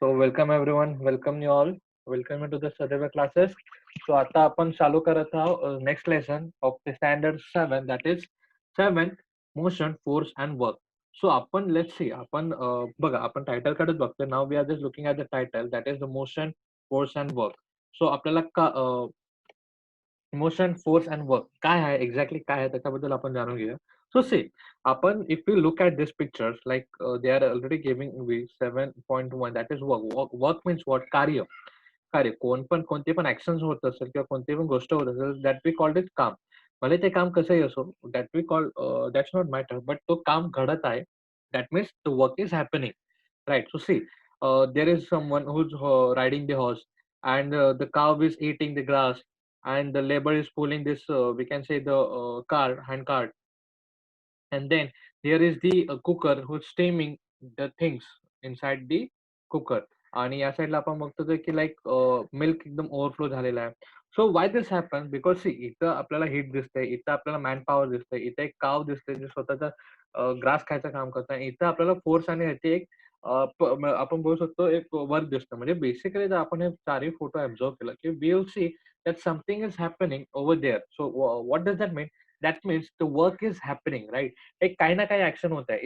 So welcome everyone, welcome you all, welcome you to the Sadhava classes. So आता आपण चालू करत आहोत next lesson of the standard 7, that is 7 motion, force and work. So आपण let's see आपण बघा आपण टायटल कडेच बघतोय. Now we are just looking at the title, that is the motion, force and work. So आपल्याला का motion, force and work काय आहे, एक्झॅक्टली काय आहे त्याच्याबद्दल आपण जाणून घेऊया. सो सी आपण if you look at this pictures like they are already giving we 7.1 that is work. Work means what? कार्य. कार्य पण कोणते पण ऍक्शन होत असेल किंवा कोणती पण गोष्ट होत असेल दॅट वी कॉल्ड इट काम. भले ते काम कसंही असो, that we call that's not matter, but तो काम घडत आहे, that means the work is happening, right? So see there is someone who is riding the horse and the cow is eating the grass and the labor is pulling this we can say the hand cart, and then there is the cooker who's steaming the things inside the cooker. आणि या साईडला आपण बघतो की like milk एकदम overflow झालेला आहे. So why this happen? Because see इथं आपल्याला हीट दिसतंय, इथं आपल्याला मॅन पॉवर दिसतंय, इथं एक काव दिसतंय जे स्वतःचा ग्रास खायचं काम करत आहे. इथं आपल्याला फोर्स आणि ह्याची एक आपण बोलू शकतो एक वर्क दिसतं. म्हणजे बेसिकली जर आपण हे चारही फोटो ऑब्झर्व केलं की we will see that something is happening over there. So what does that mean? That means the work is happening, right? एक काही ना काही ऍक्शन होत आहे.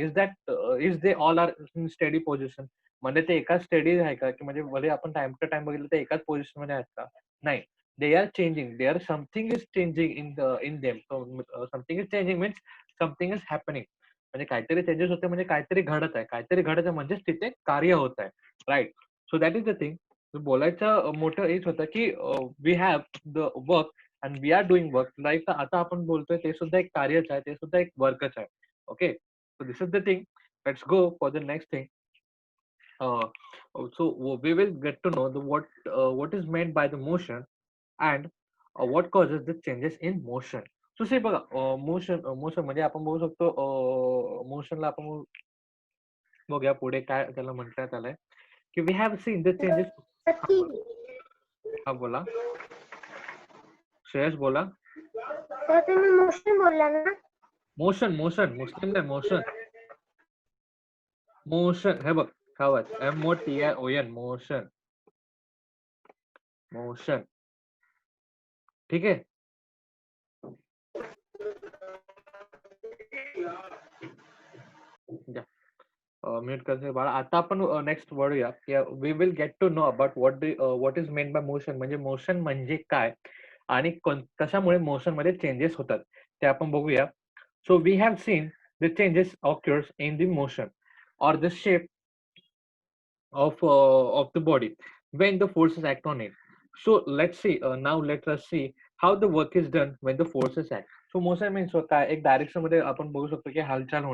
Is they all are in study position? म्हणजे ते एकाच स्टडी आहे का, की म्हणजे भले आपण टाइम टू टाइम बघितलं तर एकाच पोझिशन मध्ये आहेत का? नाही. They are changing, they are something is changing in them. So something is changing means something is happening. म्हणजे काहीतरी चेंजेस होते, म्हणजे काहीतरी घडत आहे. काहीतरी घडत आहे म्हणजेच तिथे कार्य होत आहे, right? So that is the thing. बोलायचं मोठं हेच होतं की we have the work and we are doing work. Like आता आपण बोलतोय ते सुद्धा एक कार्यच आहे, ते सुद्धा एक वर्कच आहे. Okay, so this is the thing. Let's go for the next thing. So we will get to know the what is meant by the motion and what causes the changes in motion. So see बघा, motion म्हणजे आपण बघू शकतो मोशनला आपण बघूया पुढे काय त्याला म्हणतात आलंय की we have seen the changes. हा नक्की. बोला, हा बोला, श्रेयस बोला. तर तुम्ही मोशन बोलला ना. मोशन, मोशन, मुस्लिम नाही, मोशन. मोशन हे बघ, खावाच MOTION, मोशन, मोशन. ठीक आहे. म्यूट करते बाळा. आता आपण नेक्स्ट वळूया की we will get to know about what is meant by motion. म्हणजे मोशन म्हणजे काय आणि कशामुळे मोशन मध्ये चेंजेस होतात ते आपण बघूया. So we have seen the changes occurs in the motion or the shape of the body when the forces act on it. So let's see, now let us see how the work is done when the forces act. So motion means काय, एक direction मध्ये आपण बघू शकतो की हालचाल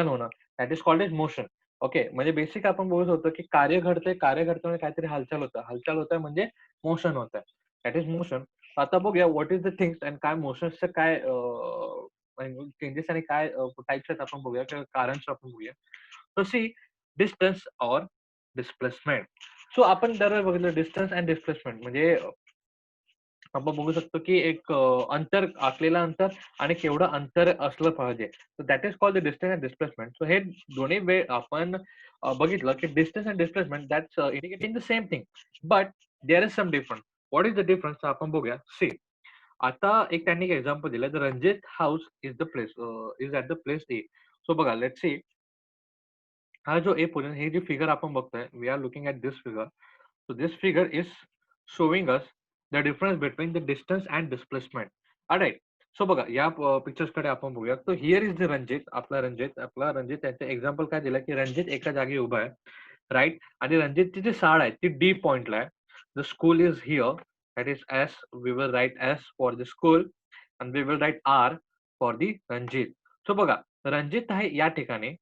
होणं that is called as motion. Okay, म्हणजे बेसिक आपण बघू शकतो की कार्य घडतं काहीतरी हालचाल होत आहे म्हणजे मोशन होत आहे, दॅट इज मोशन. आता बघूया what is the things and काय मोशन्सचं काय चेंजेस आणि काय टाइप्स आहेत आपण बघूया, किंवा कारण आपण बघूया. So see, distance or displacement. So आपण दरवेळी बघितलं डिस्टन्स अँड डिस्प्लेसमेंट म्हणजे आपण बघू शकतो की एक अंतर, आखलेलं अंतर आणि केवढं अंतर असलं पाहिजे. So that is called the distance and displacement. So हे दोन्ही वेळ आपण बघितलं की distance and displacement that's indicating the same thing, but there is some difference. What is the difference आपण बघूया. सी, आता एक त्यांनी एक एक्झाम्पल दिलं, the Ranjit house is the place is at the place A. So बघा, लेट सी, हा जो ए पोझिशन, हे जी फिगर आपण बघतोय, we are looking at this figure. So this figure is showing us the difference between the distance and displacement. Right. So बघा, या pictures कडे आपण बघूया. तो हिअर इज द रंजित, आपला रंजित त्याचं एक्झाम्पल काय दिलं की रंजित एका जागी उभा आहे, राईट? आणि रंजितची जी साड आहे ती डी पॉइंटला आहे. The school is here, that is S. We will write S for the school and we will write R for the Ranjit. So बघा, रंजित आहे या ठिकाणी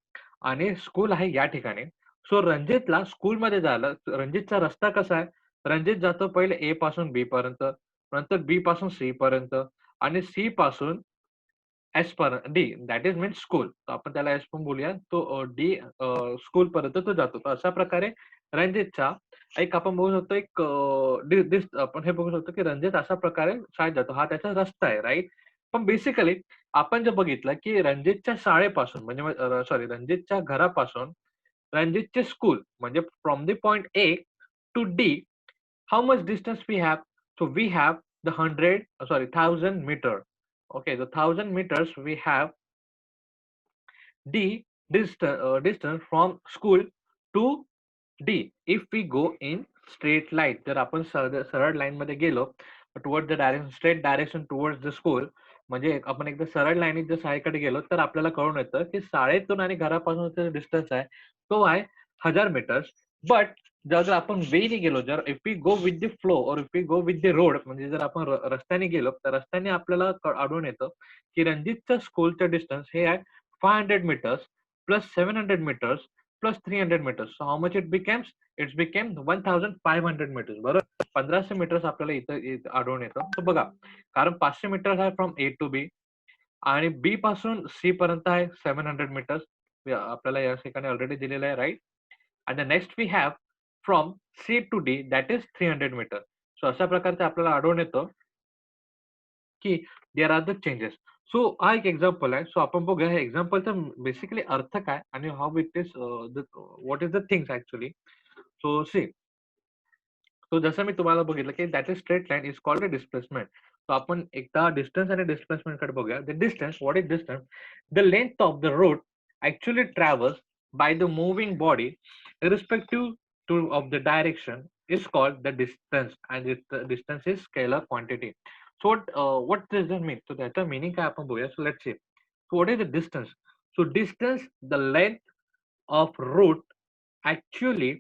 आणि स्कूल आहे या ठिकाणी. सो रणजितला स्कूलमध्ये जायला रणजितचा रस्ता कसा आहे? रणजित जातो पहिले ए पासून बी पर्यंत, नंतर बी पासून सी पर्यंत आणि सी पासून एस पर्यंत D, that is means school. आपण त्याला एस पण बोलूया. तो डी स्कूल पर्यंत तो जातो. तर अशा प्रकारे रणजितचा एक आपण बघू शकतो एक आपण हे बघू शकतो की रणजित अशा प्रकारे शाळेत जातो. हा त्याचा रस्ता आहे, राईट? पण बेसिकली आपण जर बघितलं की रणजितच्या शाळेपासून म्हणजे सॉरी रणजितच्या घरापासून रणजितचे स्कूल म्हणजे from the point A to D, how much distance we have? So we have the 1,000 meter. Okay, the 1,000 meters we have the distance from school to D. If we go in straight line, जर आपण सरळ line मध्ये गेलो toward the direction, straight direction towards the school, म्हणजे आपण एकदा सरळ लाईनीत जर शाळेकडे गेलो तर आपल्याला कळून येतं की शाळेतून आणि घरापासूनचा डिस्टन्स आहे तो आहे 1,000 मीटर्स. बट जर आपण वेने गेलो, जर if we go with the flow or if we go with the road, म्हणजे जर आपण रस्त्याने गेलो तर रस्त्याने आपल्याला आढळून येतं की रणजितच्या स्कूलचं डिस्टन्स हे आहे 500 meters plus 700 meters plus 300 meters. So how much it becomes? It became 1,500 meters. बरोबर, 1,500 मीटर्स आपल्याला इथं आढळून येतं. तर बघा, कारण 500 मीटर्स आहे फ्रॉम ए टू बी आणि बी पासून सी पर्यंत आहे 700 मीटर्स, आपल्याला या ठिकाणी ऑलरेडी दिलेलं आहे, राईट. आणि next we have from C to D that is 300 meter. So अशा प्रकारचे आपल्याला आढळून येतं की there are the changes. So हा एक एक्झाम्पल आहे. सो आपण बघूया हे एक्झाम्पलचा बेसिकली अर्थ काय आणि how it is, what is the things actually. So see, so जसं मी तुम्हाला बघितलं की that is straight line is called a displacement. So आपण एकदा डिस्टन्स आणि डिस्प्लेसमेंट कडे बघूया. The distance, what is distance? The length of the road actually travels by the moving body irrespective to of the direction is called the distance, and distance is scalar quantity. So what does that mean? So त्याचा meaning काय आपण बघूया. So let's see. So what is the distance? So distance, the length of route actually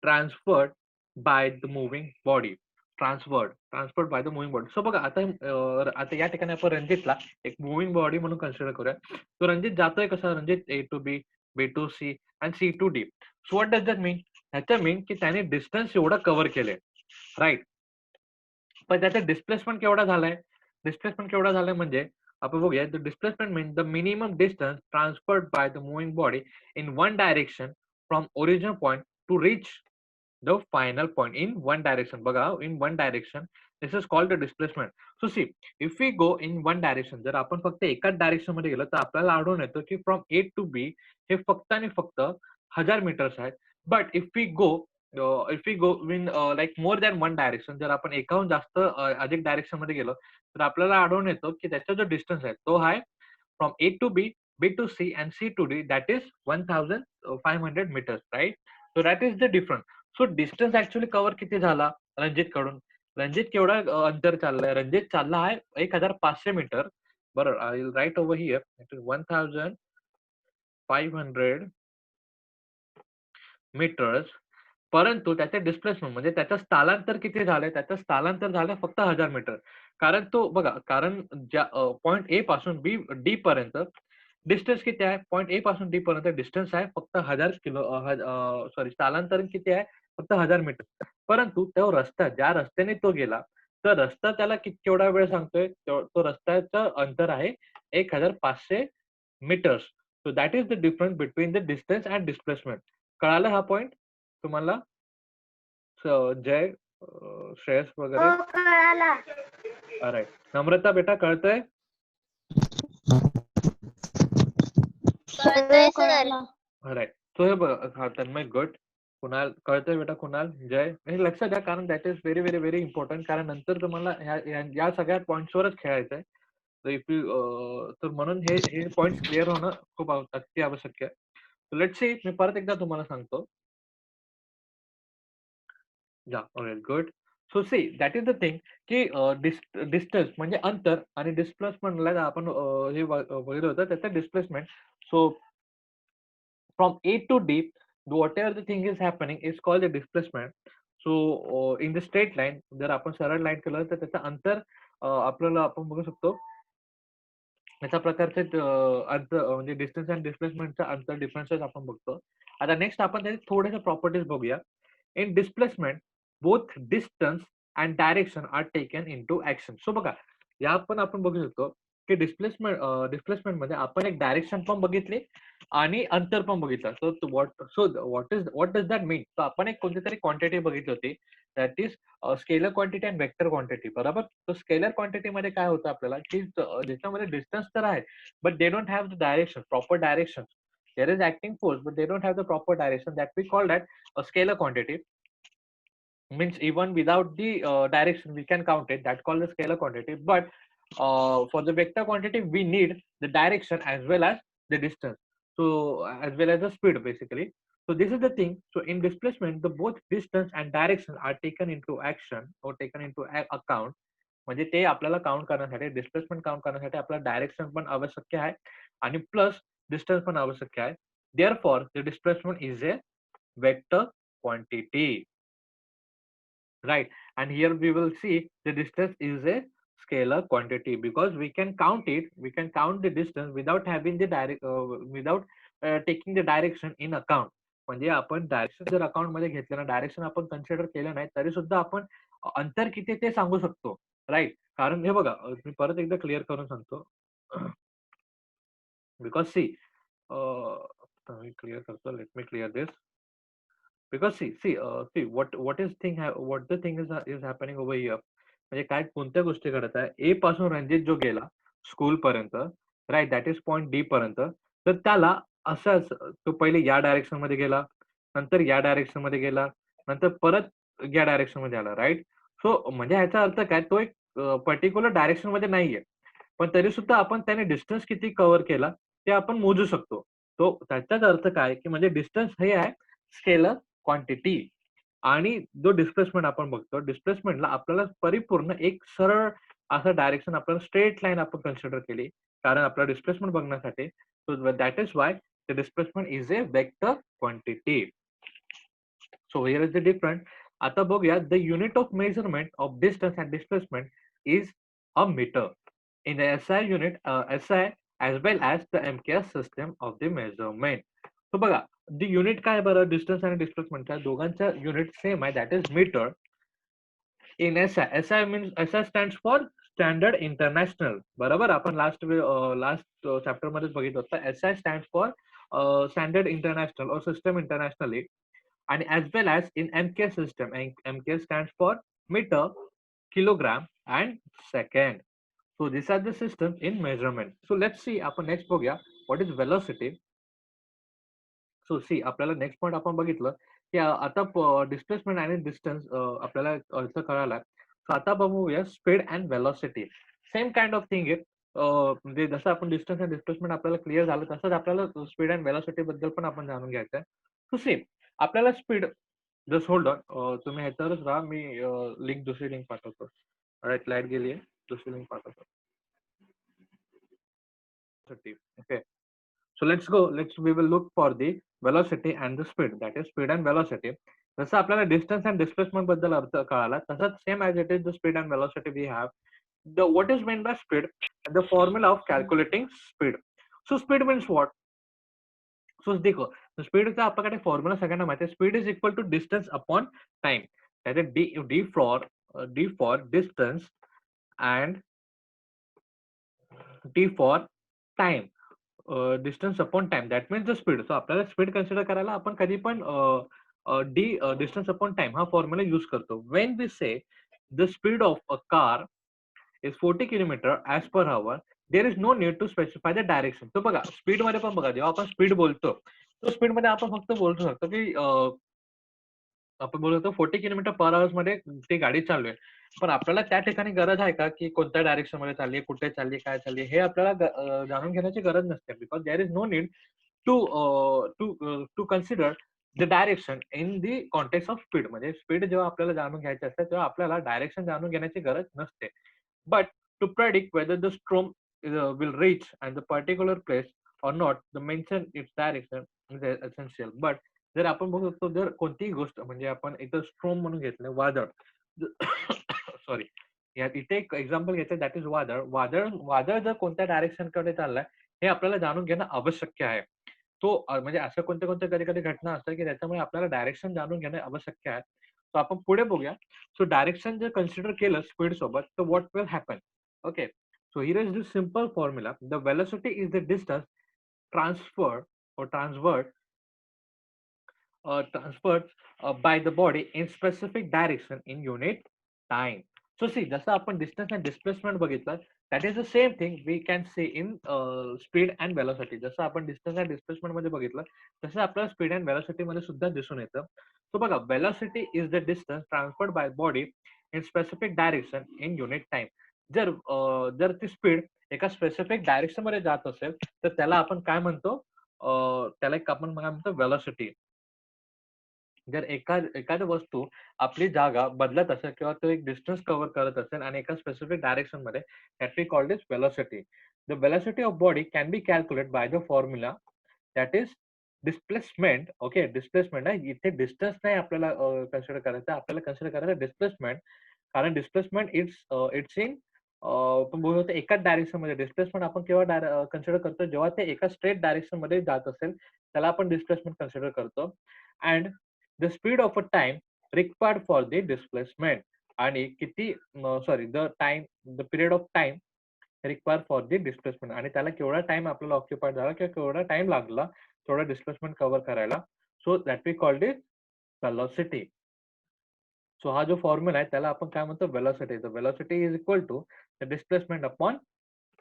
transferred by the moving body. Transferred by the moving body. So बघा आता या ठिकाणी आपण रणजितला एक मूव्हिंग बॉडी म्हणून कन्सिडर करूया. तो रणजित जातोय कसा? Ranjit A to B, B to C आणि C to D. So what does that mean? ह्याचा मीन की त्याने डिस्टन्स एवढा कव्हर केले, राईट. पण त्याचा डिस्प्लेसमेंट केवढा झालाय? डिस्प्लेसमेंट केवढा झालाय म्हणजे आपण बघूया. The displacement mean the minimum distance transferred by the moving body in one direction from original point to reach the final point in one direction. बघा, in one direction, this is called the displacement. So see, if we go in one direction, जर आपण फक्त एकाच direction मध्ये गेलो तर आपल्याला आढळून येतं की फ्रॉम ए टू बी हे फक्त आणि फक्त 1,000 मीटर्स आहेत. But if we go in like more than one direction, जर आपण एकाहून जास्त अधिक डायरेक्शन मध्ये गेलो तर आपल्याला आढळून येतो की त्याचा जो डिस्टन्स आहे तो आहे from A to B, B to C and C to D, that is 1,500 meters, right. So that is the difference. So distance actually cover किती झाला रणजित कडून? रणजित केवढा अंतर चाललंय? रणजित चालला आहे 1,500 मीटर. बरोबर, I will write over here, it is 1,500 meters. परंतु त्याचे डिस्प्लेसमेंट म्हणजे त्याचं स्थलांतर किती झालंय? त्याचं स्थलांतर झालं फक्त 1,000 मीटर. कारण तो बघा, कारण ज्या पॉइंट ए पासून बी डी पर्यंत डिस्टन्स किती आहे? पॉइंट ए पासून डी पर्यंत डिस्टन्स आहे फक्त 1,000 सॉरी, स्थलांतरण किती आहे? फक्त 1,000 मीटर. परंतु तो रस्ता, ज्या रस्त्याने तो गेला, तर रस्ता त्याला केवढा वेळ सांगतोय? तो रस्त्याचं अंतर आहे 1,500 meters. So that is the difference between the distance and displacement. कळालं हा पॉइंट तुम्हाला? जय, श्रेयस वगैरे? हो कळाला. राईट. नम्रता बेटा, कळतंय? कळतंय सर. राईट. सो हे बघ, हा तन्मय, गुड. कुणाल कळतंय बेटा? कुणाल, जय, हे लक्षात द्या कारण that is very very very important. कारण नंतर तुम्हाला या सगळ्या पॉईंट्सवरच खेळायचं आहे. इफ यू तर म्हणून हे पॉईंट्स क्लिअर होणं खूप अति आवश्यक आहे. लेट्स सी, मी परत एकदा तुम्हाला सांगतो. या, good. So see, that is the thing की डिस्टन्स म्हणजे अंतर आणि डिस्प्लेसमेंटला आपण हे बघितलं होतं त्याचं displacement. So from A to D, whatever the thing is happening is called the displacement. So in the straight line, जर आपण सरळ लाईन केलं तर त्याचं अंतर आपल्याला आपण बघू शकतो अशा प्रकारचे अंतर म्हणजे डिस्टन्स अँड डिस्प्लेसमेंटचा अंतर डिफरन्सेस आपण बघतो. आता नेक्स्ट आपण त्याचे थोडेसे प्रॉपर्टीज बघूया. In displacement both distance and direction are taken in to action. So बघा, या पण आपण बघू शकतो की डिस्प्लेसमेंट मध्ये आपण एक डायरेक्शन पण बघितली आणि अंतर पण बघितलं. व्हॉट डज दॅट मीन? तर आपण एक कोणती तरी क्वांटिटी बघितली होती, that is scalar quantity and vector quantity, बरोबर. तर स्केलर क्वांटिटी मध्ये काय होतं आपल्याला की ज्याच्यामध्ये डिस्टन्स तर आहे but they don't have the direction, proper direction. there is acting force, but they don't have the proper direction. That we call that a scalar quantity. Means even without the direction we can count it. That called the scalar quantity. But for the vector quantity we need the direction as well as the distance, so as well as the speed basically. So this is the thing. So in displacement the both distance and direction are taken into action or taken into account. म्हणजे ते आपल्याला count करण्यासाठी displacement count करण्यासाठी आपल्याला direction पण आवश्यक आहे आणि प्लस डिस्टन्स पण आवश्यक आहे. Therefore the displacement is a vector quantity, right? And here we will see the distance is a scalar quantity because we can count it, we can count the distance without having the direct without taking the direction in account. म्हणजे आपण direction जर account मध्ये घेतलं ना, direction आपण consider केलं नाही तरी सुद्धा आपण अंतर किती ते सांगू शकतो, राईट? कारण हे बघा, मी परत एकदा क्लिअर करून सांगतो. बिकॉज सी मी क्लिअर करतो, let me clear this. Because see what the thing is happening over here. म्हणजे काय कोणत्या गोष्टी घडत आहे, ए पासून रणजित जो गेला स्कूल पर्यंत, right, that is point D पर्यंत, तर त्याला असंच तो पहिले या डायरेक्शन मध्ये गेला, नंतर या डायरेक्शन मध्ये गेला, नंतर परत या डायरेक्शन मध्ये आला, राईट? सो म्हणजे ह्याचा अर्थ काय, तो एक पर्टिक्युलर डायरेक्शन मध्ये नाहीये, पण तरी सुद्धा आपण त्याने डिस्टन्स किती कव्हर केला ते आपण मोजू शकतो. तो त्याचाच अर्थ काय की म्हणजे डिस्टन्स हे आहे स्केलर क्वांटिटी. आणि जो डिस्प्लेसमेंट आपण बघतो, डिस्प्लेसमेंटला आपल्याला परिपूर्ण एक सरळ असं डायरेक्शन आपल्याला स्ट्रेट लाईन आपण कन्सिडर केली कारण आपला डिस्प्लेसमेंट बघण्यासाठी. So that is why the displacement is a vector quantity. So here is the different. आता बघूया, the unit of measurement of distance and displacement is a meter in the SI unit, SI as well as the MKS system of the measurement. So बघा, the unit काय बरं, distance आणि डिस्प्लेसमेंटच्या दोघांचा unit same आहे, that is meter. In SI, SI means SI stands for standard international, बरोबर? आपण last chapter मध्येच बघितलं होतं. SI stands for standard international और सिस्टम इंटरनॅशनली. आणि as well as in MKS system, MKS stands for meter, kilogram and second. So these are the systems in measurement. So let's see, आपण next बघूया what is velocity. So see, आपल्याला next point आपण बघितलं की आता displacement आणि distance आपल्याला अर्थ कळाला. सो आता बघूया speed and velocity. Same kind of thing आहे. म्हणजे जसं आपण डिस्टन्स अँड डिस्प्लेसमेंट आपल्याला क्लिअर झालं, तसंच आपल्याला स्पीड अँड वेलॉसिटी बद्दल पण आपण जाणून घ्यायचं आहे. सो सेम आपल्याला स्पीड, जस्ट होल्ड ऑन, तुम्ही ह्याच्यावरच राहा, मी लिंक दुसरी लिंक पाठवतो. राईट, लाईट गेली आहे, दुसरी लिंक पाठवतो. Okay, so we will look for the velocity and the speed, that is speed and velocity. जसं आपल्याला डिस्टन्स अँड डिस्प्लेसमेंट बद्दल अर्थ कळाला, तसंच same as it is the speed and velocity we have. The what is meant by speed, the formula of calculating speed. So speed means what? So देखो, स्पीडचा आपल्याकडे formula सगळ्यांना माहिती आहे. Speed is equal to distance upon time. That is D for distance and T for time. Distance upon time, that means the speed. So आपल्याला speed consider करायला आपण कधी पण डिस्टन्स अपॉन टाइम हा फॉर्म्युला यूज करतो. When we say the speed of a car is 40 kilometer as per hour, there is no need to specify the direction. तो बघा, speed मध्ये पण बघा, जेव्हा आपण स्पीड बोलतो तो स्पीड मध्ये आपण फक्त बोलू शकतो की आपण बोलतो 40 किलोमीटर पर आवर्स मध्ये ती गाडी चालू आहे. पण आपल्याला त्या ठिकाणी गरज आहे का की कोणत्या डायरेक्शन मध्ये चालली, कुठे चालली, काय चालली, हे आपल्याला जाणून घेण्याची गरज नसते. Because there is no need to to consider the direction in the context of speed. म्हणजे स्पीड जेव्हा आपल्याला जाणून घ्यायची असते तेव्हा आपल्याला डायरेक्शन जाणून घेण्याची गरज नसते. But to predict whether the storm will reach and the particular place or not, the mention its direction is essential. But जर आपण बघतो, जर कोणतीही गोष्ट म्हणजे आपण इथं स्ट्रोम म्हणून घेतलं वादळ, सॉरी, इथे एक एक्झाम्पल घ्यायचं, दॅट इज वादळ. वादळ जर कोणत्या डायरेक्शन कडे चाललाय हे आपल्याला जाणून घेणं आवश्यक आहे. तो म्हणजे असं कोणत्या कोणत्या कधी कधी घटना असतात की त्याच्यामुळे आपल्याला डायरेक्शन जाणून घेणं आवश्यक आहे. तो आपण पुढे बघूया. सो डायरेक्शन जर कन्सिडर केलं स्पीड सोबत, तर what will happen? Okay, so here is the simple formula. The velocity is the distance transferred or transferred by the body in specific direction in unit time. So see जसं आपण distance and displacement बघितलं that is the same thing we can see in speed and velocity. जसं आपण distance and displacement मध्ये बघितलं तसं आपल्याला speed and velocity मध्ये सुद्धा दिसून येतं. सो बघा velocity is the distance transferred by body in specific direction in unit time. जर ती स्पीड एका स्पेसिफिक डायरेक्शन मध्ये जात असेल तर त्याला आपण काय म्हणतो, त्याला एक आपण काय म्हणतो वेलोसिटी. जर एखादी वस्तू आपली जागा बदलत असेल किंवा तो एक डिस्टन्स कव्हर करत असेल आणि एका स्पेसिफिक डायरेक्शन मध्ये that we called is velocity. The velocity of body can be calculate by the formula that is displacement. Okay, displacement आहे इथे डिस्टन्स नाही आपल्याला कन्सिडर करायचं, आपल्याला कन्सिडर करायचं डिस्प्लेसमेंट. कारण डिस्प्लेसमेंट इट्स इन आपण बोलतो एकाच डायरेक्शन मध्ये. डिस्प्लेसमेंट आपण केव्हा कन्सिडर करतो जेव्हा ते एका स्ट्रेट डायरेक्शन मध्ये जात असेल त्याला आपण डिस्प्लेसमेंट कन्सिडर करतो. And the speed of a time required for the displacement आणि किती the period of time required for the displacement आणि त्याला केवढा टाइम आपल्याला ऑक्युपाईड झाला किंवा केवढा टाइम लागला तेवढा डिस्प्लेसमेंट कव्हर करायला. So that we called it velocity. So हा जो फॉर्म्युला आहे त्याला आपण काय म्हणतो velocity. The velocity is equal to the displacement upon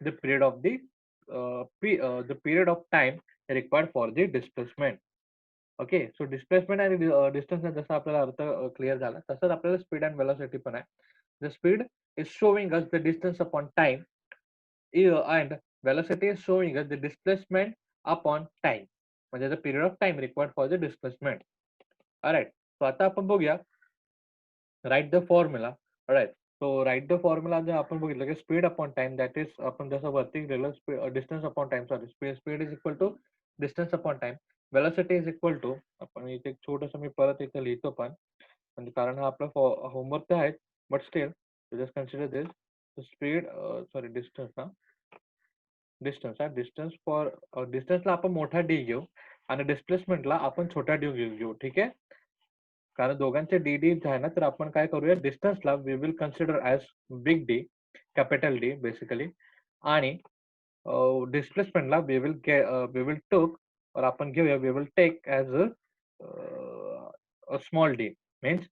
the period of the period of time required for the displacement. Okay, so displacement आणि distance जसा आपल्याला अर्थ क्लिअर झाला तसंच आपल्याला स्पीड अँड वेलोसिटी पण आहे. The speed is showing us the distance upon time and velocity is showing us the displacement upon time म्हणजे the period of time required for the displacement. Alright, so आता आपण बघूया right the formula. Right, so write the formula जे आपण बघितलं की speed upon time that is आपण जसं वरती गेलं distance upon time sorry speed is equal to distance upon time. Velocity is equal to आपण इथे छोटंसं मी परत इथे लिहितो पण म्हणजे कारण हा आपला होमवर्क तर आहे but still just consider this speed sorry distance for डिस्टन्सला आपण मोठा डी घेऊ आणि डिस्प्लेसमेंटला आपण छोटा डी घेऊ. ठीक आहे, कारण दोघांचे डी डी आहे ना तर आपण काय करूया डिस्टन्सला we will consider as big D capital D basically आणि डिस्प्लेसमेंटला वी विल टोक और आपण घेऊया we will take as a small D means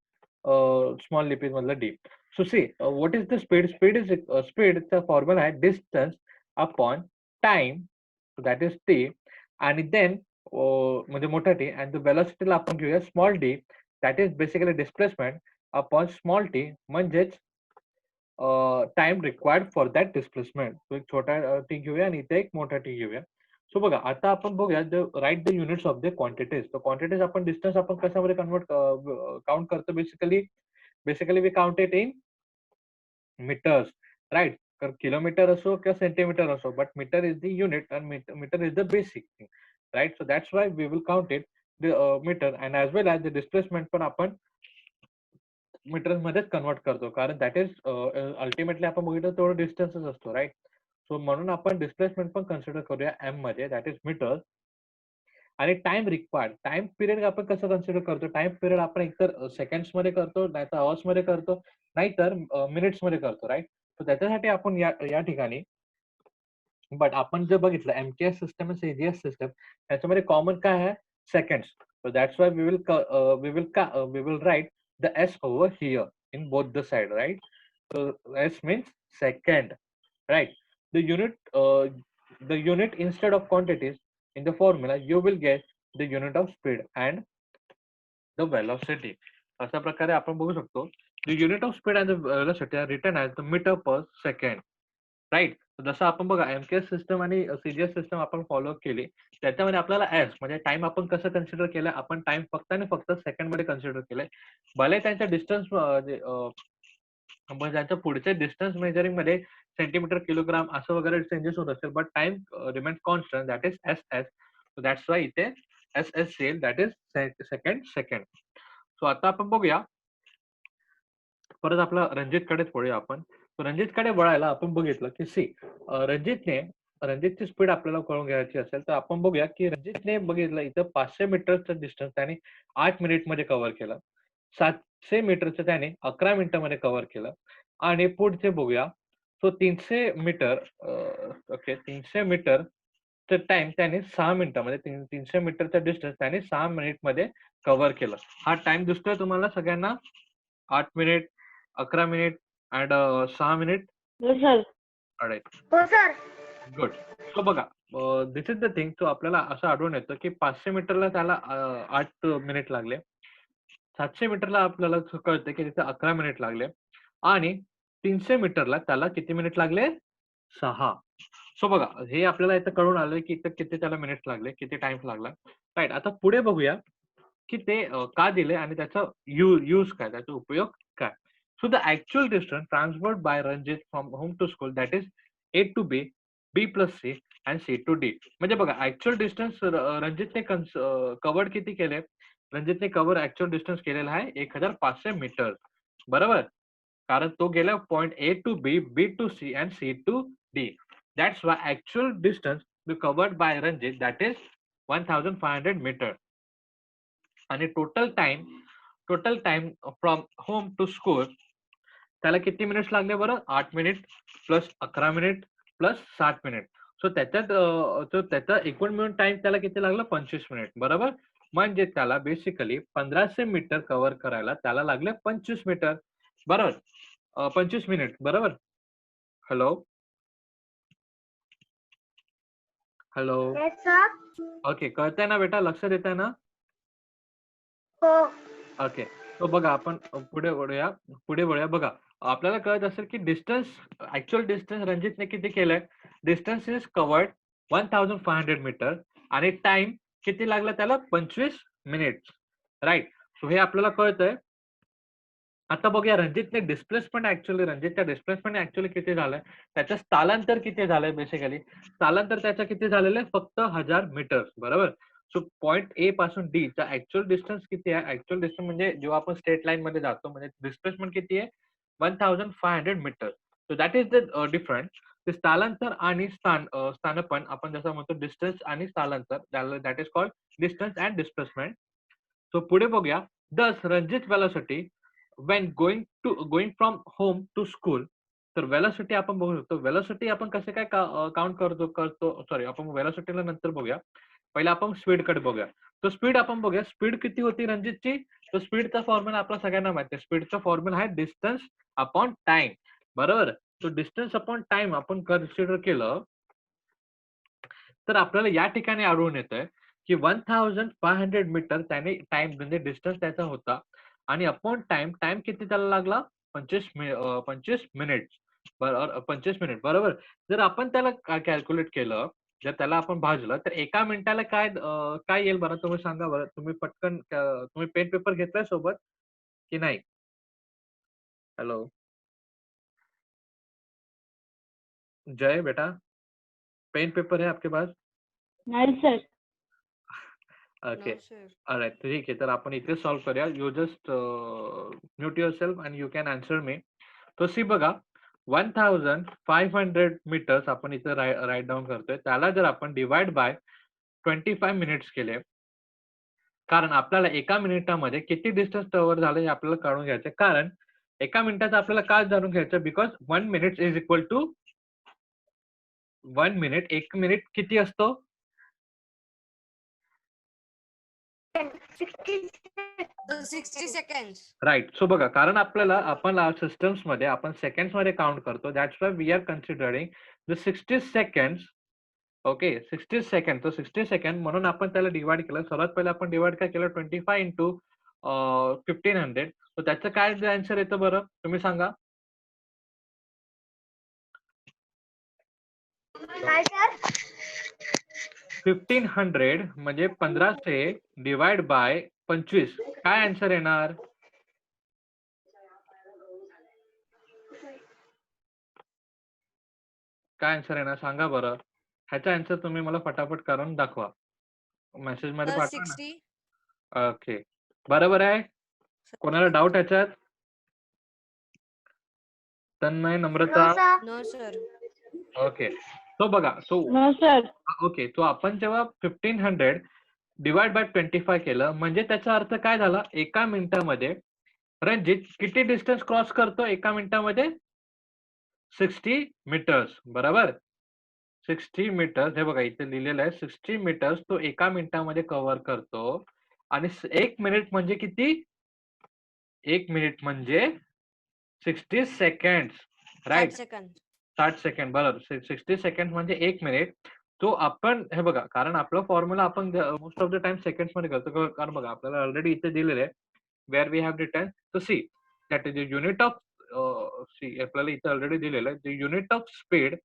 small लिपीज मधलं D. So see what is the speed. स्पीडचा फॉर्म्युला आहे distance upon time that is T आणि then म्हणजे मोठा टी अँड द वेलोसिटीला आपण घेऊया small D that is basically displacement upon small T म्हणजेच time required for that displacement. तो एक छोटा टी घेऊया आणि इथे एक मोठा टी घेऊया. सो बघा आता आपण बघूया right the units of the quantities. तर क्वांटिटीज आपण डिस्टन्स आपण कशामध्ये काउंट करतो basically we count it in meters. Right, तर किलोमीटर असो किंवा सेंटीमीटर असो but meter is the unit and meter is the basic thing. Right, so that's why we will count it meter and as well as the displacement पण आपण metres मध्येच convert करतो कारण that is ultimately आपण बघितलं तेवढं डिस्टन्सच असतो. Right, so म्हणून आपण डिस्प्लेसमेंट पण कन्सिडर करूया एम मध्ये दॅट इज मीटर. आणि टाइम रिक्वायर्ड टाइम पिरियड आपण कसं कन्सिडर करतो. टाइम पिरियड आपण एकतर सेकंड्स मध्ये करतो नाहीतर अवर्स मध्ये करतो नाहीतर मिनिट्स मध्ये करतो. राईट, तर त्याच्यासाठी आपण या ठिकाणी बट आपण जे बघितलं एमकेएस सिस्टम आणि सीजीएस सिस्टम त्याच्यामध्ये कॉमन काय आहे seconds. So that's why we will write the s over here in both the side, right? So s means second, right? The unit instead of quantities in the formula you will get the unit of speed and the velocity. अशा प्रकारे आपण बघू शकतो the unit of speed and the velocity are written as the meter per second. Right, जसं आपण बघा MKS system आणि CGS system आपण फॉलो केली त्याच्यामध्ये आपल्याला एस म्हणजे टाइम आपण कसं कन्सिडर केलं आपण टाइम फक्त आणि फक्त सेकंड मध्ये कन्सिडर केलंय. भले त्यांच्या डिस्टन्स त्यांच्या पुढच्या डिस्टन्स मेजरिंग मध्ये सेंटीमीटर किलोग्राम असं वगैरे चेंजेस होत असेल but time remains constant that is S S. So that's why इथे एस एस सेल दॅट इज सेकंड. सो आता आपण बघूया परत आपला रणजित कडेच वळूया आपण. रणजित कडे वळायला आपण बघितलं की सी रणजितची स्पीड आपल्याला कळून घ्यायची असेल तर आपण बघूया की रणजितने बघितलं इथं 500 मीटरचं डिस्टन्स त्याने 8 मिनिटमध्ये कव्हर केलं. 700 मीटरचं त्याने 11 मिनिटांमध्ये कव्हर केलं आणि पुढचे बघूया. So 300 meter okay 300 meter time त्याने 6 मिनिटांमध्ये 300 मीटरचा डिस्टन्स त्याने 6 मिनिटमध्ये कव्हर केलं. हा टाइम दिसतोय तुम्हाला सगळ्यांना 8 मिनिट 11 मिनिट अँड 6 मिनिट हो सर. अडे हो सर. गुड. सो बघा दिस इज द थिंग. सो आपल्याला असं आढळून येतं की 500 मीटरला त्याला 8 मिनिट लागले. 700 मीटरला आपल्याला कळतं की तिथे 11 मिनिट लागले आणि 300 मीटरला त्याला किती मिनिट लागले? 6. सो बघा हे आपल्याला इथं कळून आलं की इथं किती त्याला मिनिट्स लागले, किती टाइम लागला. राइट. आता पुढे बघूया की ते का दिले आणि त्याचा यूज काय, त्याचा उपयोग काय. So the actual distance transferred by Ranjit from home to school that is A to B, B plus C and C to D. म्हणजे बघा ऍक्च्युअल डिस्टन्स रणजितने कव्हर्ड किती केले? रणजितने कव्हर ऍक्च्युअल डिस्टन्स केलेला आहे 1500 मीटर. बरोबर. कारण तो गेला point A to B, B to C and C to D. That's why actual distance covered by Ranjit that is 1500 metre. आणि total time from home to school त्याला किती मिनिट्स लागले बरं? 8 minute plus 11 minute plus 7 minute. So त्याचा एकूण मिळून time त्याला किती लागला? 25 मिनिट. बरोबर. म्हणजे त्याला बेसिकली 1500 मीटर कव्हर करायला त्याला लागले 25 मीटर. बरोबर. 25 मिनिट. बरोबर. Hello hello. Yes sir. Okay. कळतंय ना बेटा? लक्षात येतंय ना? हो. ओके. तो बघा आपण पुढे वळूया. बघा आपल्याला कळत असेल की डिस्टन्स, ऍक्च्युअल डिस्टन्स रणजितने किती केलंय? डिस्टन्स इज कव्हर्ड 1500 मीटर आणि टाइम किती लागला त्याला? 25 मिनिट्स. राइट. सो हे आपल्याला कळतंय. आता बघूया रणजितच्या डिस्प्लेसमेंट ऍक्च्युअली किती झालंय? त्याचं स्थलांतर किती झालंय बेसिकली? स्थलांतर त्याचं किती झालेलं आहे? फक्त 1000 मीटर. बरोबर. सो पॉइंट ए पासून डी चा ऍक्च्युअल डिस्टन्स किती आहे? ऍक्च्युअल डिस्टन्स म्हणजे जेव्हा आपण स्ट्रेट लाईन मध्ये जातो म्हणजे डिस्प्लेसमेंट किती आहे? 1500 meter. So that is the difference. ते स्थलांतर आणि स्थानपण आपण जसं म्हणतो डिस्टन्स आणि स्थलांतर that is called distance and displacement. So पुढे बघूया. दस Ranjit velocity when going from home to school. तर वेलोसिटी आपण बघू शकतो. वेलोसिटी आपण कसे काय काउंट करतो सॉरी आपण वेलोसिटीला नंतर बघूया. पहिला आपण स्पीड कडे बघूया. तर स्पीड आपण बघूया. स्पीड किती होती रणजितची? तर स्पीडचा फॉर्म्युला आपल्या सगळ्यांना माहिती आहे. स्पीडचा फॉर्म्युला आहे डिस्टन्स अपॉन टाइम. बरोबर. तो डिस्टन्स अपॉन टाइम आपण कन्सिडर केलं तर आपल्याला या ठिकाणी आढळून येतंय की 1500 मीटर त्याने टाइम म्हणजे डिस्टन्स त्याचा होता आणि अपॉन टाइम किती त्याला लागला? 25 मिनिट. बरोबर. 25 मिनिट. बरोबर. जर आपण त्याला कॅल्क्युलेट केलं, जर त्याला आपण भाजलं तर एका मिनिटाला काय येईल बरं? तुम्ही सांगा बरं. तुम्ही पटकन तुम्ही पेन पेपर घेतलाय सोबत की नाही? हॅलो जय बेटा, पेन पेपर है आपके पास? नाही sir. Okay. No, sir. Alright. ठीक आहे. तर आपण इथे सॉल्व्ह करूया. You just mute yourself and you can answer me. तो सी बघा 1500 मीटर्स आपण इथे राईट डाऊन करतोय. त्याला जर आपण डिवाइड बाय 25 मिनिट्स केले, कारण आपल्याला एका मिनिटामध्ये किती डिस्टन्स कव्हर झालं हे आपल्याला काढून घ्यायचं. कारण एका मिनिटाचं आपल्याला काय जाणून घ्यायचं? Because 1 minute is equal to 1 minute. 1 minute किती असतो? 60 seconds. राइट. सो बघा कारण आपण सिस्टम्स मध्ये आपण सेकंड्स मध्ये काउंट करतो. That's why we are considering the 60 seconds. Okay. 60 second. तर 60 सेकंड म्हणून आपण त्याला डिवाइड केलं. सर्वात पहिले आपण डिवाइड काय केलं? 25 इंटू 1500. तर त्याचं काय आन्सर येतं बरं? तुम्ही सांगा. काय सर? 1500 म्हणजे 1500 डिवाइड बाय 25. काय आन्सर येणार? काय आन्सर येणार सांगा बरं. ह्याचा आन्सर तुम्ही मला फटाफट करून दाखवा. मेसेज मध्ये Sir, पाठवा ना. 60. ओके. बरोबर आहे. कोणाला डाऊट ह्याच्यात? Tanmay, Namrata. No sir. No, sir. Okay. तो बघा तो नो सर. ओके. तो आपण जेव्हा 1500 डिवाइड बाय 25 केलं म्हणजे त्याचा अर्थ काय झाला? एका मिनिटामध्ये रणजित किती डिस्टन्स क्रॉस करतो एका मिनिटामध्ये? 60 मीटर्स. बरोबर. 60 मीटर्स. हे बघा इथे लिहिलेलं आहे 60 मीटर्स तो एका मिनिटामध्ये कव्हर करतो. आणि 1 मिनिट म्हणजे किती? 1 मिनिट म्हणजे 60 सेकंड 60 राईट. सेकंद. 60 सेकंड बरोबर. 60 सेकंड म्हणजे 1 मिनिट. तो आपण हे बघा, कारण आपला फॉर्म्युला आपण most of the time seconds मध्ये करतो. कारण बघा आपल्याला ऑलरेडी इथे दिलेलं आहे where we have written. So see that is the unit of C आपल्याला इथे ऑलरेडी दिलेलं आहे. The unit of speed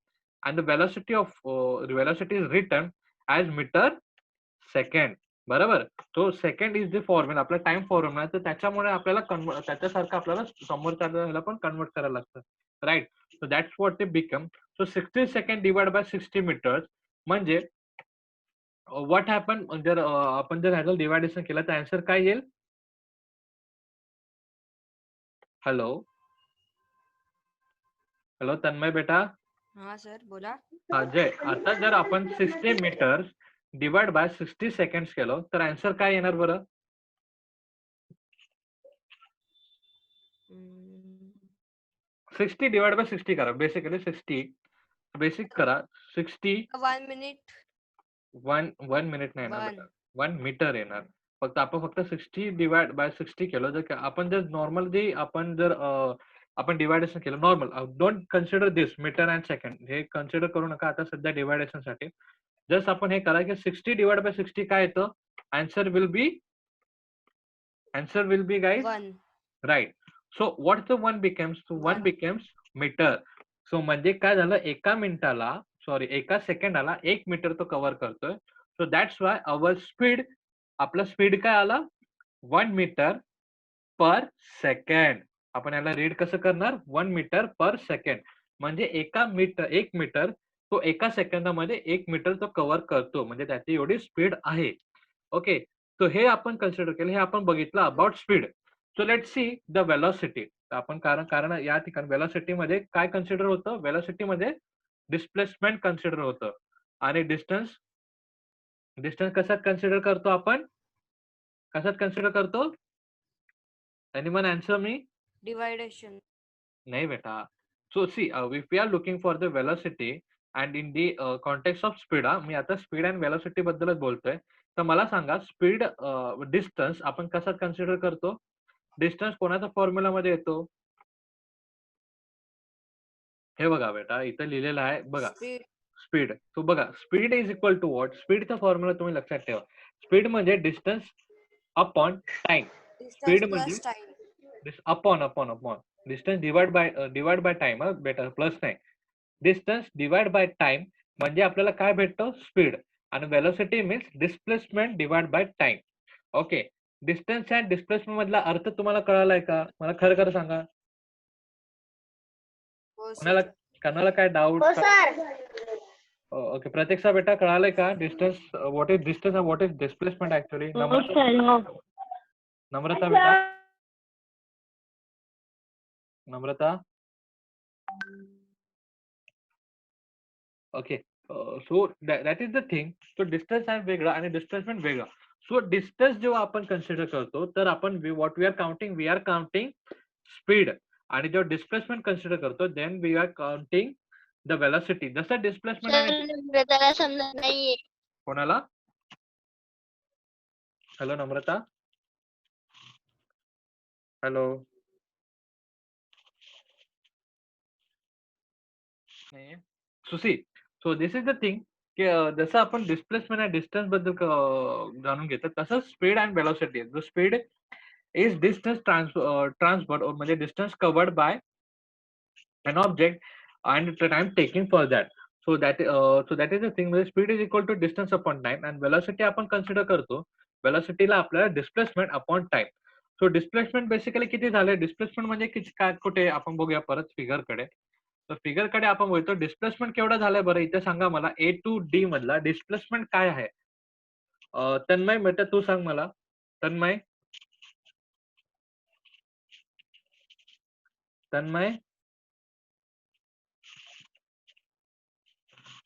and the velocity is written as meter second. बरोबर. तो सेकंड इज द फॉर्म्युला आपला टाइम फॉर्म्युला. तर त्याच्यामुळे आपल्याला त्याच्यासारखं आपल्याला समोरच्या ह्याला पण कन्वर्ट करायला लागतं. राईट. सो दॅट्स व्हॉट ते become. So 60 second divide by 60 meters म्हणजे व्हॉट हॅपन जर आपण जर ह्याचं डिवायडेशन केलं तर आन्सर काय येईल? हॅलो हॅलो तन्मय बेटा. हा सर बोला. जय. आता जर आपण 60 मीटर्स डिवाइड बाय 60 सेकंड्स केलं तर आन्सर काय येणार बरं? 60 डिवाइड बाय 60 करा. बेसिकली 60 बेसिक करा. 60 1 मिनिट. 1 मिनिट नाही ना बेटा. 1 मीटर येणार. फक्त 60 डिवाइड बाय 60 केलं. जर आपण जर नॉर्मली आपण जर आपण डिवायडेशन केलं normal. Don't consider this meter and second. हे कन्सिडर करू नका आता सध्या डिवायडेशन साठी. जस्ट आपण हे करा की 60 डिवाइड बाय 60 काय येतं? Answer will be guys 1. Right. So what the 1 becomes? 1 becomes meter. So म्हणजे काय झालं? एका सेकंदाला 1 मीटर तो कव्हर करतोय. So that's Y our speed आपला स्पीड काय आला? 1 मीटर पर सेकंड. आपण याला रीड कसं करणार? 1 मीटर पर सेकंड. म्हणजे 1 मीटर तो एका सेकंदामध्ये 1 मीटर तो कव्हर करतो. म्हणजे त्याची एवढी स्पीड आहे. ओके. सो हे आपण कन्सिडर केलं. हे आपण बघितलं about speed. So let's see the velocity. आपण कारण या ठिकाणी वेलॉसिटी मध्ये काय कन्सिडर होतं? वेलॉसिटी मध्ये डिस्प्लेसमेंट कन्सिडर होतं. आणि डिस्टन्स कशात कन्सिडर करतो आपण? कशात कन्सिडर करतो? Anyone answer me? डिवायडेशन. नाही बेटा. So see if we are looking for the velocity and in the context of speed. मी आता स्पीड अँड वेलॉसिटी बद्दलच बोलतोय. तर मला सांगा स्पीड डिस्टन्स आपण कशात कन्सिडर करतो? डिस्टन्स कोणाच्या फॉर्म्युला मध्ये येतो? हे बघा बेटा इथे लिहिलेलं आहे बघा. स्पीड. तो बघा speed is equal to what? स्पीडचा फॉर्म्युला तुम्ही लक्षात ठेवा. स्पीड म्हणजे डिस्टन्स अपॉन टाइम. स्पीड म्हणजे upon distance divide by time. बेटा प्लस नाही. डिस्टन्स डिवाइड बाय टाइम म्हणजे आपल्याला काय भेटतं? स्पीड. आणि velocity means displacement divide by time. Okay. Distance and displacement मधला अर्थ तुम्हाला कळालाय का? मला खरं सांगा. कोणाला काय डाऊट? ओके. प्रतीक्षा बेटा कळालंय का? Distance what is distance and what is displacement actually? Namrata बेटा. Namrata. Okay. So that is the thing. So distance आहे वेगळा आणि डिस्प्लेसमेंट वेगळा. सो डिस्टन्स जेव्हा आपण कन्सिडर करतो तर आपण what we are counting speed. आणि जेव्हा डिस्प्लेसमेंट कन्सिडर करतो then we are counting the velocity. जसं डिस्प्लेसमेंट त्याला समजत नाहीये. कोणाला? Hello Namrata. Hello. Susi. So this is the thing की जसं आपण डिस्प्लेसमेंट आणि डिस्टन्स बद्दल जाणून घेतो तसंच स्पीड अँड वेलॉसिटी. जो स्पीड इज डिस्टन्स ट्रान्सफर्ड म्हणजे distance covered by an object and the time taking for that. So that is the thing. म्हणजे speed is equal to distance upon time and velocity आपण consider करतो. वेलोसिटीला आपल्याला displacement upon time. So displacement basically किती झाले? Displacement म्हणजे किती काय कुठे आपण बघूया परत फिगर कडे. तर फिगर कडे आपण बघतो डिस्प्लेसमेंट केवढं झालंय बरं? इथे सांगा मला A to D मधला डिस्प्लेसमेंट काय आहे? तन्मय बेटा तू सांग मला. Tanmay.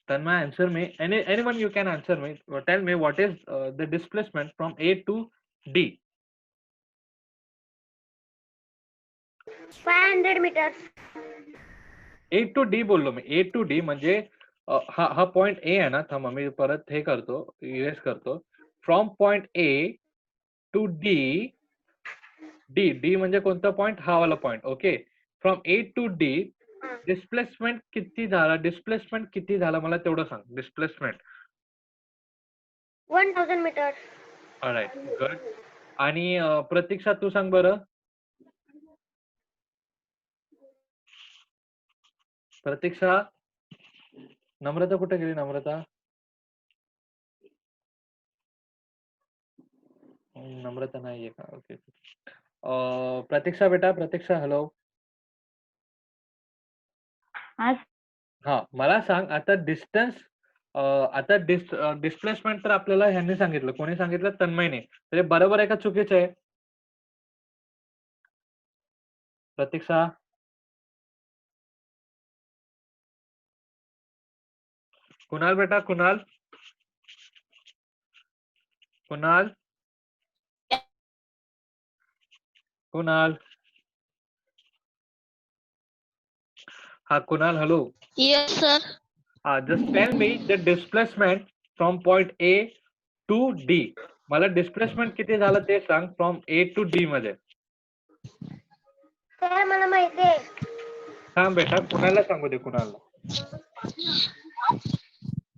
Tanmay, answer me. Anyone you can answer me. Tell me what is the displacement from A to D? 500 meters. A to D बोललो मी. A to D म्हणजे हा पॉइंट A आहे ना. थांबा मी परत हे करतो. इरेज करतो. From point A to D. D म्हणजे कोणता पॉइंट? हा वाला point. Okay. From A to D displacement किती झाला मला तेवढं सांग. Displacement 1000 meters. Right, good. आणि प्रतीक्षा तू सांग बरं. प्रतीक्षा, नम्रता कुठे गेली? नम्रता नाहीये का? ओके. प्रतीक्षा बेटा, प्रतीक्षा, हॅलो. हा, मला सांग आता डिस्टन्स. आता डिस्प्लेसमेंट तर आपल्याला ह्यांनी सांगितलं. कोणी सांगितलं? तन्मयने. तर हे बरोबर आहे का चुकीचं आहे? प्रतीक्षा, कुणाल बेटा, कुणाल, कुणाल, कुणाल. हा Kunal, hello. Yes, sir. Just tell me the displacement from point A to D. मला डिस्प्लेसमेंट किती झालं ते सांग फ्रॉम ए टू डी मध्ये. Sir, मला माहिती आहे. सांग बेटा, कुणाला सांगू दे, कुणाला.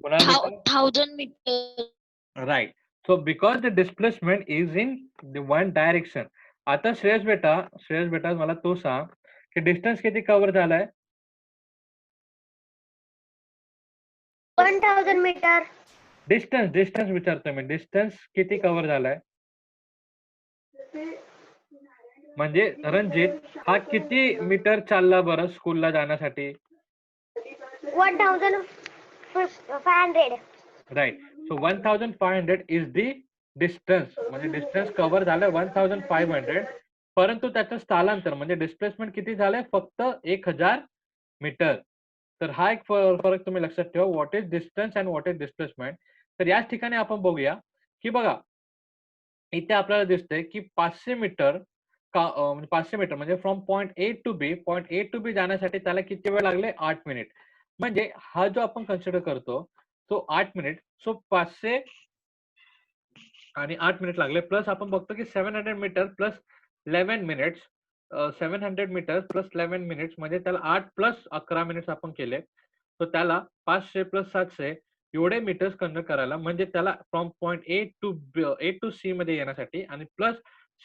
कुणाल बेटा. 1000 meters. Right. So because the displacement is in the one direction. आता श्रेयस बेटा मला तू सांग की डिस्टन्स किती कव्हर झालाय? 1000 meters. डिस्टन्स विचारतोय मी. डिस्टन्स किती कव्हर झालाय? म्हणजे रणजित हा किती मीटर चालला बरं स्कूलला जाण्यासाठी? 1500. Right. So 1500 is the distance. म्हणजे डिस्टन्स कव्हर झालंय 1500. परंतु त्याचं स्थलांतर म्हणजे डिस्प्लेसमेंट किती झालंय? फक्त 1000 मीटर. तर हा एक फरक तुम्ही लक्षात ठेवा. What is distance and what is displacement. तर याच ठिकाणी आपण बघूया की बघा इथे आपल्याला दिसतंय की 500 मीटर म्हणजे 500 मीटर म्हणजे फ्रॉम पॉइंट ए टू बी जाण्यासाठी त्याला किती वेळ लागले? 8 मिनिट. म्हणजे हा जो आपण कन्सिडर करतो तो 8 मिनिट. सो 500 आणि 8 मिनिट लागले. प्लस आपण बघतो की 700 meter plus 11 minutes. 700 meter plus 11 minutes म्हणजे त्याला 8 प्लस 11 मिनिट्स आपण केले. तर त्याला 500 प्लस 700 एवढे मीटर्स कन्व्हर्ट करायला म्हणजे त्याला from point A to C मध्ये येण्यासाठी आणि प्लस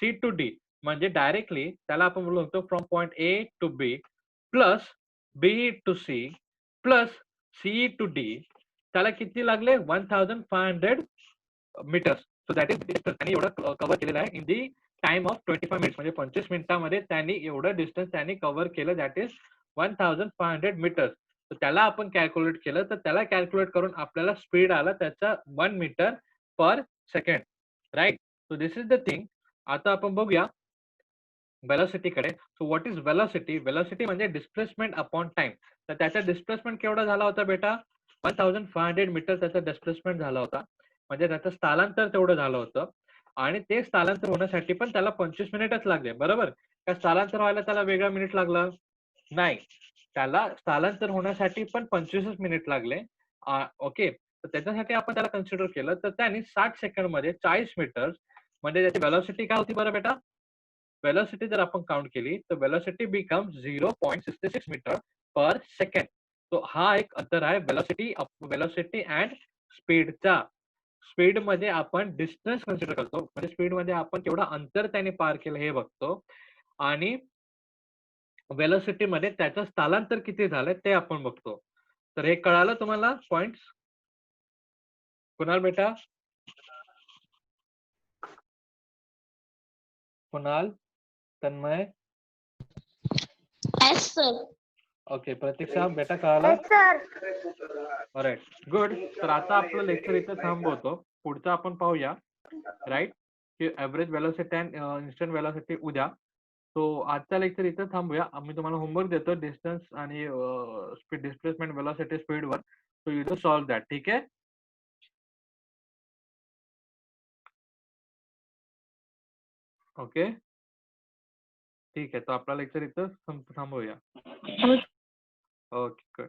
सी टू डी म्हणजे डायरेक्टली त्याला आपण बोलतो from point A to B plus B to C plus C to D. त्याला किती लागले? 1500 meters. So that is distance. त्यांनी एवढं कव्हर केलेलं आहे in the time of 25 minutes. म्हणजे 25 मिनिटांमध्ये त्यांनी एवढं डिस्टन्स त्यांनी कव्हर केलं. That is 1500 meters. तर त्याला आपण कॅल्क्युलेट केलं तर त्याला कॅल्क्युलेट करून आपल्याला स्पीड आला त्याचा 1 meter per second. Right. So this is the thing. आता आपण बघूया वेलॉसिटी कडे. So what is velocity? Velocity म्हणजे डिस्प्लेसमेंट अपॉन टाइम. तर त्याचा डिस्प्लेसमेंट केवढा झाला होता बेटा? 1500 मीटर त्याचा डिस्प्लेसमेंट झाला होता. म्हणजे त्याचं स्थलांतर तेवढं झालं होतं. आणि ते स्थलांतर होण्यासाठी पण त्याला 25 मिनिटच लागले. बरोबर. का स्थलांतर व्हायला त्याला वेगळा मिनिट लागला? नाही. त्याला स्थलांतर होण्यासाठी पण 25 मिनिट लागले. ओके. तर त्याच्यासाठी आपण त्याला कन्सिडर केलं तर त्याने 60 सेकंड मध्ये 40 मीटर म्हणजे त्याची वेलॉसिटी काय होती बरं बेटा? वेलॉसिटी जर आपण काउंट केली तर velocity becomes 0.66 metre per second. तो हा एक अंतर आहे वेलॉसिटी अँड स्पीडचा. स्पीड मध्ये आपण डिस्टन्स कन्सिडर करतो. म्हणजे स्पीड मध्ये आपण केवढा अंतर त्याने पार केलं हे बघतो. आणि वेलॉसिटी मध्ये त्याचं स्थलांतर किती झालंय ते आपण बघतो. तर हे कळालं तुम्हाला पॉइंट्स? कुणाल बेटा, Kunal, Tanmay. Yes, sir. Okay. Pratiksha बेटा कळालं? Yes, sir. Right, good. तर आता आपलं लेक्चर इथे थांबवतो. पुढचं आपण पाहूया. राईट, की average velocity and instant velocity उद्या. सो आजचा लेक्चर इथे थांबूया. आम्ही तुम्हाला होमवर्क देतो डिस्टन्स आणि स्पीड डिस्प्लेसमेंट वेलॉसिटी स्पीडवर. So you to solve that. ठीक आहे. ओके, ठीक आहे. तर आपला लेक्चर इथं थांबवूया. Okay, good.